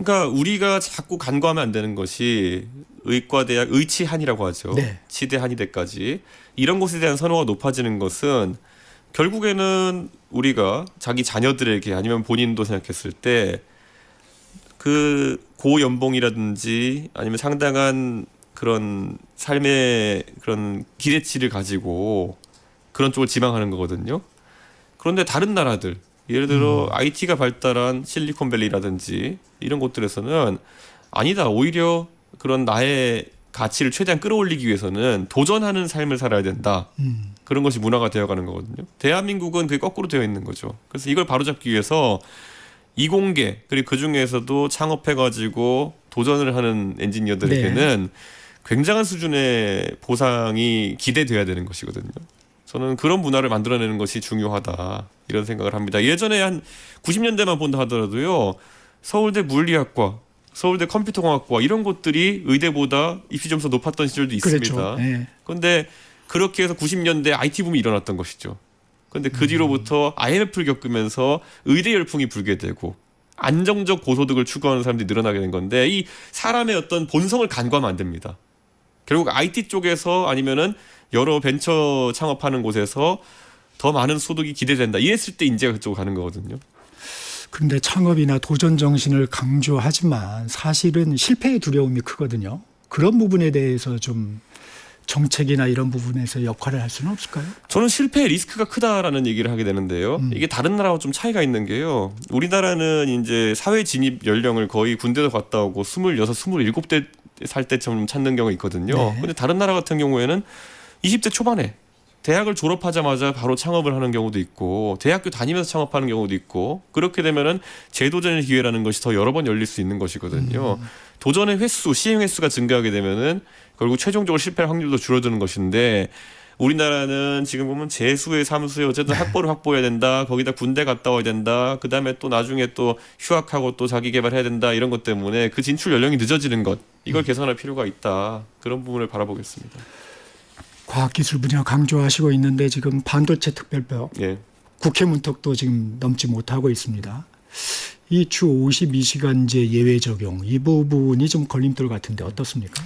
그러니까 우리가 자꾸 간과하면 안 되는 것이 의과대학 의치한이라고 하죠. 네. 치대 한의대까지 이런 곳에 대한 선호가 높아지는 것은 결국에는 우리가 자기 자녀들에게 아니면 본인도 생각했을 때 그 고연봉이라든지 아니면 상당한 그런 삶의 그런 기대치를 가지고 그런 쪽을 지망하는 거거든요. 그런데 다른 나라들 예를 들어 IT가 발달한 실리콘밸리라든지 이런 곳들에서는 아니다. 오히려 그런 나의 가치를 최대한 끌어올리기 위해서는 도전하는 삶을 살아야 된다. 그런 것이 문화가 되어가는 거거든요. 대한민국은 그게 거꾸로 되어 있는 거죠. 그래서 이걸 바로잡기 위해서 이공계 그리고 그 중에서도 창업해가지고 도전을 하는 엔지니어들에게는 굉장한 수준의 보상이 기대돼야 되는 것이거든요. 저는 그런 문화를 만들어내는 것이 중요하다 이런 생각을 합니다. 예전에 한 90년대만 본다 하더라도요. 서울대 물리학과, 서울대 컴퓨터공학과 이런 곳들이 의대보다 입시 점수가 높았던 시절도 있습니다. 그렇죠. 네. 그런데 그렇게 해서 90년대 IT 붐이 일어났던 것이죠. 그런데 그 뒤로부터 IMF를 겪으면서 의대 열풍이 불게 되고 안정적 고소득을 추구하는 사람들이 늘어나게 된 건데 이 사람의 어떤 본성을 간과하면 안 됩니다. 결국 IT 쪽에서 아니면은 여러 벤처 창업하는 곳에서 더 많은 소득이 기대된다. 이랬을 때 인재가 그쪽으로 가는 거거든요. 그런데 창업이나 도전 정신을 강조하지만 사실은 실패의 두려움이 크거든요. 그런 부분에 대해서 좀 정책이나 이런 부분에서 역할을 할 수는 없을까요? 저는 실패의 리스크가 크다라는 얘기를 하게 되는데요. 이게 다른 나라와 좀 차이가 있는 게요. 우리나라는 이제 사회 진입 연령을 거의 군대도 갔다 오고 26, 27대 살 때처럼 찾는 경우가 있거든요. 네. 근데 다른 나라 같은 경우에는 20대 초반에 대학을 졸업하자마자 바로 창업을 하는 경우도 있고 대학교 다니면서 창업하는 경우도 있고 그렇게 되면은 재도전의 기회라는 것이 더 여러 번 열릴 수 있는 것이거든요. 도전의 횟수, 시행 횟수가 증가하게 되면은 결국 최종적으로 실패할 확률도 줄어드는 것인데 우리나라는 지금 보면 재수에 삼수에 어쨌든 학벌을 확보해야 된다. 거기다 군대 갔다 와야 된다. 그다음에 또 나중에 또 휴학하고 또 자기 개발해야 된다. 이런 것 때문에 그 진출 연령이 늦어지는 것. 이걸 개선할 필요가 있다. 그런 부분을 바라보겠습니다. 과학기술 분야 강조하시고 있는데 지금 반도체 특별법 예. 국회 문턱도 지금 넘지 못하고 있습니다. 이 주 52시간제 예외 적용 이 부분이 좀 걸림돌 같은데 어떻습니까?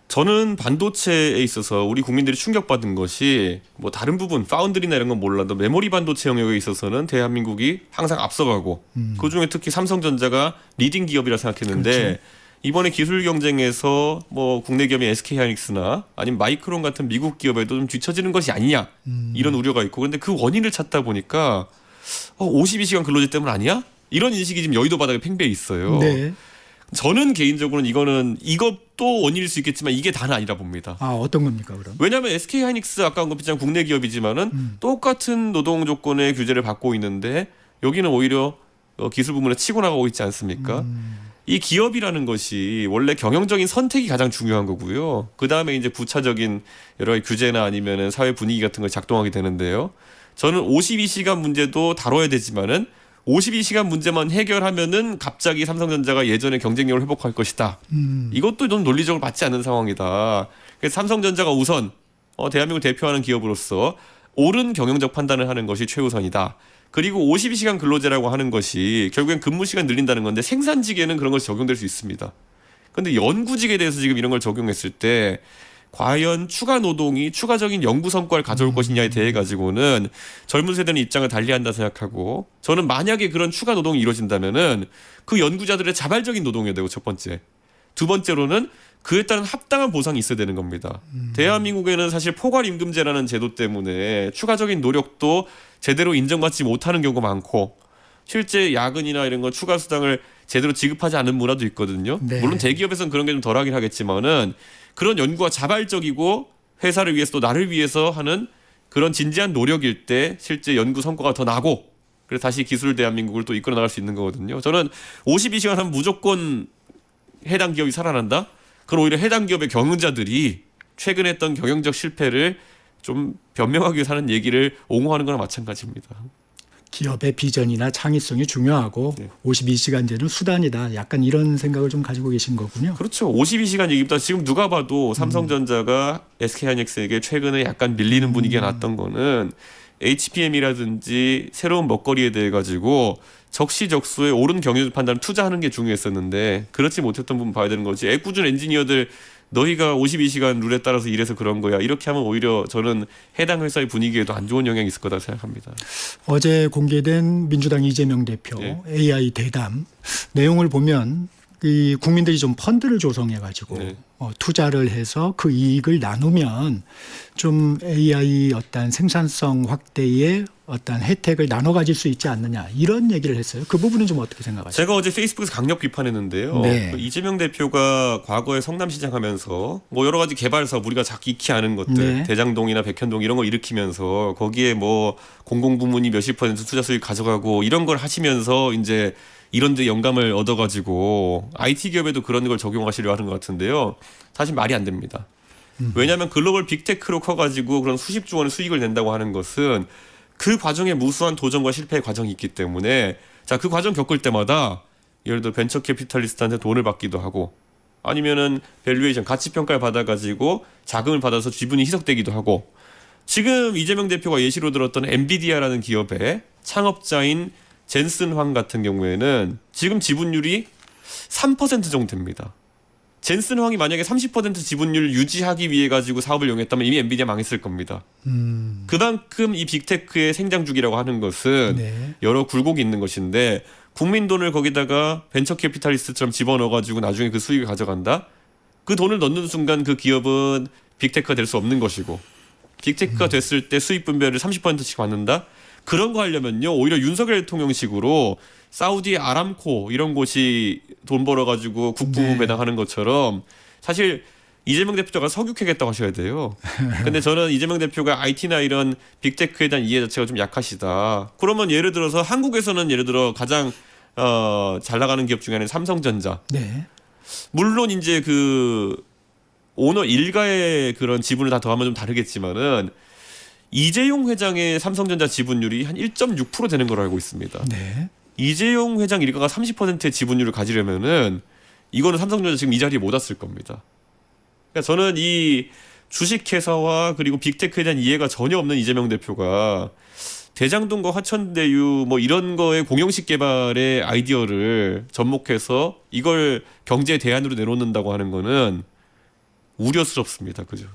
저는 반도체에 있어서 우리 국민들이 충격받은 것이 뭐 다른 부분 파운드리나 이런 건 몰라도 메모리 반도체 영역에 있어서는 대한민국이 항상 앞서가고 그중에 특히 삼성전자가 리딩 기업이라 생각했는데 그렇죠. 이번에 기술 경쟁에서 뭐 국내 기업인 SK하이닉스나 아니면 마이크론 같은 미국 기업에도 좀 뒤처지는 것이 아니냐 이런 우려가 있고 그런데 그 원인을 찾다 보니까 52시간 근로제 때문 아니야? 이런 인식이 지금 여의도 바닥에 팽배해 있어요. 네. 저는 개인적으로는 이것도 원인일 수 있겠지만 이게 다는 아니라 봅니다. 아 어떤 겁니까 그럼? 왜냐하면 SK하이닉스 아까 언급했지만 국내 기업이지만은 똑같은 노동 조건의 규제를 받고 있는데 여기는 오히려 기술 부문에 치고 나가고 있지 않습니까? 이 기업이라는 것이 원래 경영적인 선택이 가장 중요한 거고요. 그 다음에 이제 부차적인 여러 가지 규제나 아니면은 사회 분위기 같은 걸 작동하게 되는데요. 저는 52시간 문제도 다뤄야 되지만은 52시간 문제만 해결하면은 갑자기 삼성전자가 예전의 경쟁력을 회복할 것이다. 이것도 좀 논리적으로 맞지 않는 상황이다. 그래서 삼성전자가 우선 대한민국을 대표하는 기업으로서 옳은 경영적 판단을 하는 것이 최우선이다. 그리고 52시간 근로제라고 하는 것이 결국엔 근무시간 늘린다는 건데 생산직에는 그런 것이 적용될 수 있습니다. 그런데 연구직에 대해서 지금 이런 걸 적용했을 때 과연 추가 노동이 추가적인 연구 성과를 가져올 것이냐에 대해 가지고는 젊은 세대는 입장을 달리한다 생각하고 저는 만약에 그런 추가 노동이 이루어진다면은 그 연구자들의 자발적인 노동이어야 되고 첫 번째. 두 번째로는 그에 따른 합당한 보상이 있어야 되는 겁니다. 대한민국에는 사실 포괄임금제라는 제도 때문에 추가적인 노력도 제대로 인정받지 못하는 경우가 많고 실제 야근이나 이런 거 추가 수당을 제대로 지급하지 않는 문화도 있거든요. 네. 물론 대기업에서는 그런 게 좀 덜하긴 하겠지만은 그런 연구가 자발적이고 회사를 위해서 또 나를 위해서 하는 그런 진지한 노력일 때 실제 연구 성과가 더 나고 그래서 다시 기술 대한민국을 또 이끌어 나갈 수 있는 거거든요. 저는 52시간 하면 무조건 해당 기업이 살아난다? 그럼 오히려 해당 기업의 경영자들이 최근 했던 경영적 실패를 좀 변명하기 위해서 하는 얘기를 옹호하는 거나 마찬가지입니다. 기업의 비전이나 창의성이 중요하고 네. 52시간제는 수단이다. 약간 이런 생각을 좀 가지고 계신 거군요. 그렇죠. 52시간 얘기보다 지금 누가 봐도 삼성전자가 SK하이닉스에게 최근에 약간 밀리는 분위기가 났던 거는 HPM이라든지 새로운 먹거리에 대해 가지고 적시적소에 옳은 경영 판단을 투자하는 게 중요했었는데 그렇지 못했던 부분 봐야 되는 거지. 애꿎은 엔지니어들 너희가 52시간 룰에 따라서 일해서 그런 거야. 이렇게 하면 오히려 저는 해당 회사의 분위기에도 안 좋은 영향이 있을 거다 생각합니다. 어제 공개된 민주당 이재명 대표 네. AI 대담 내용을 보면 이 국민들이 좀 펀드를 조성해가지고 네. 투자를 해서 그 이익을 나누면 좀 AI 어떤 생산성 확대의 어떤 혜택을 나눠 가질 수 있지 않느냐 이런 얘기를 했어요. 그 부분은 좀 어떻게 생각하세요? 제가 어제 페이스북에서 강력 비판했는데요. 네. 그 이재명 대표가 과거에 성남시장 하면서 뭐 여러 가지 개발 사업 우리가 익히 아는 것들 네. 대장동이나 백현동 이런 거 일으키면서 거기에 뭐 공공부문이 몇십 % 투자 수익 가져가고 이런 걸 하시면서 이제 이런 데 영감을 얻어가지고 IT 기업에도 그런 걸 적용하시려 하는 것 같은데요. 사실 말이 안 됩니다. 왜냐하면 글로벌 빅테크로 커가지고 그런 수십조 원의 수익을 낸다고 하는 것은 그 과정에 무수한 도전과 실패의 과정이 있기 때문에 자, 그 과정 겪을 때마다 예를 들어 벤처 캐피탈리스트한테 돈을 받기도 하고 아니면은 밸류에이션 가치 평가를 받아가지고 자금을 받아서 지분이 희석되기도 하고 지금 이재명 대표가 예시로 들었던 엔비디아라는 기업의 창업자인 젠슨 황 같은 경우에는 지금 지분율이 3% 정도 됩니다. 젠슨 황이 만약에 30% 지분율 유지하기 위해 가지고 사업을 이용했다면 이미 엔비디아 망했을 겁니다. 그만큼 이 빅테크의 생장주기라고 하는 것은 네. 여러 굴곡이 있는 것인데 국민 돈을 거기다가 벤처 캐피탈리스트처럼 집어넣어 가지고 나중에 그 수익을 가져간다. 그 돈을 넣는 순간 그 기업은 빅테크가 될 수 없는 것이고 빅테크가 됐을 때 수익 분배를 30%씩 받는다. 그런 거 하려면요 오히려 윤석열 대통령식으로 사우디 아람코 이런 곳이 돈 벌어가지고 국부 네. 배당하는 것처럼 사실 이재명 대표가 석유캐겠다고 하셔야 돼요. 근데 저는 이재명 대표가 IT나 이런 빅테크에 대한 이해 자체가 좀 약하시다. 그러면 예를 들어서 한국에서는 예를 들어 가장 잘 나가는 기업 중에 하나는 삼성전자. 네. 물론 이제 그 오너 일가의 그런 지분을 다 더하면 좀 다르겠지만은 이재용 회장의 삼성전자 지분율이 한 1.6% 되는 걸로 알고 있습니다. 네. 이재용 회장 일가가 30%의 지분율을 가지려면은 이거는 삼성전자 지금 이 자리에 못 왔을 겁니다. 그러니까 저는 이 주식회사와 그리고 빅테크에 대한 이해가 전혀 없는 이재명 대표가 대장동과 화천대유 뭐 이런 거에 공용식 개발의 아이디어를 접목해서 이걸 경제 대안으로 내놓는다고 하는 거는 우려스럽습니다. 그죠?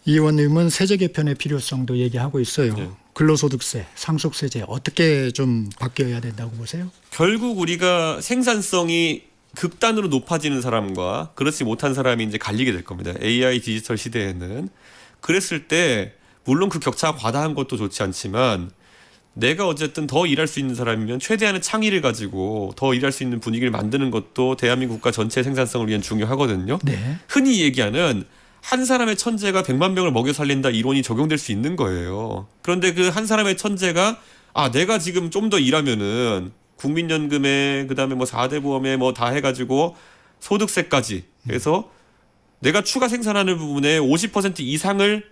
이 의원님은 세제 개편의 필요성도 얘기하고 있어요. 네. 근로소득세, 상속세제 어떻게 좀 바뀌어야 된다고 보세요? 결국 우리가 생산성이 극단으로 높아지는 사람과 그렇지 못한 사람이 이제 갈리게 될 겁니다. AI 디지털 시대에는. 그랬을 때 물론 그 격차가 과다한 것도 좋지 않지만 내가 어쨌든 더 일할 수 있는 사람이면 최대한의 창의를 가지고 더 일할 수 있는 분위기를 만드는 것도 대한민국 국가 전체 생산성을 위한 중요하거든요. 네. 흔히 얘기하는 한 사람의 천재가 100만 명을 먹여 살린다 이론이 적용될 수 있는 거예요. 그런데 그 한 사람의 천재가 내가 지금 좀 더 일하면은 국민연금에 그다음에 뭐 4대 보험에 뭐 다 해가지고 소득세까지 해서 내가 추가 생산하는 부분에 50% 이상을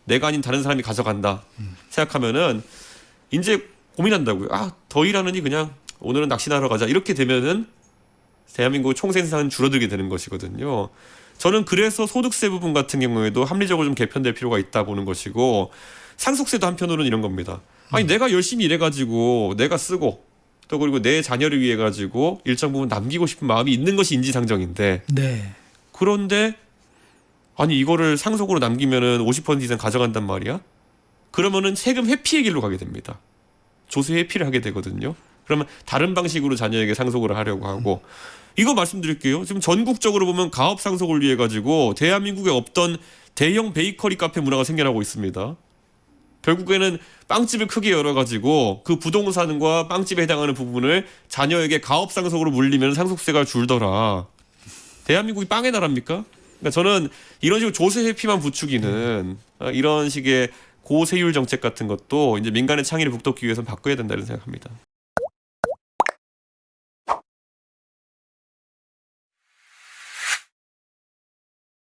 내가 아닌 다른 사람이 가져간다 생각하면은 이제 고민한다고요. 더 일하느니 그냥 오늘은 낚시나 하러 가자. 이렇게 되면은 대한민국 총생산은 줄어들게 되는 것이거든요. 저는 그래서 소득세 부분 같은 경우에도 합리적으로 좀 개편될 필요가 있다 보는 것이고 상속세도 한편으로는 이런 겁니다. 아니 내가 열심히 일해가지고 내가 쓰고 또 그리고 내 자녀를 위해 가지고 일정 부분 남기고 싶은 마음이 있는 것이 인지상정인데 네. 그런데 아니 이거를 상속으로 남기면은 50% 이상 가져간단 말이야? 그러면은 세금 회피의 길로 가게 됩니다. 조세 회피를 하게 되거든요. 그러면 다른 방식으로 자녀에게 상속을 하려고 하고 이거 말씀드릴게요. 지금 전국적으로 보면 가업 상속을 위해 가지고 대한민국에 없던 대형 베이커리 카페 문화가 생겨나고 있습니다. 결국에는 빵집을 크게 열어가지고 그 부동산과 빵집에 해당하는 부분을 자녀에게 가업 상속으로 물리면 상속세가 줄더라. 대한민국이 빵의 나라입니까? 그러니까 저는 이런 식으로 조세 회피만 부추기는 이런 식의 고세율 정책 같은 것도 이제 민간의 창의를 북돋기 위해서는 바꿔야 된다는 생각합니다.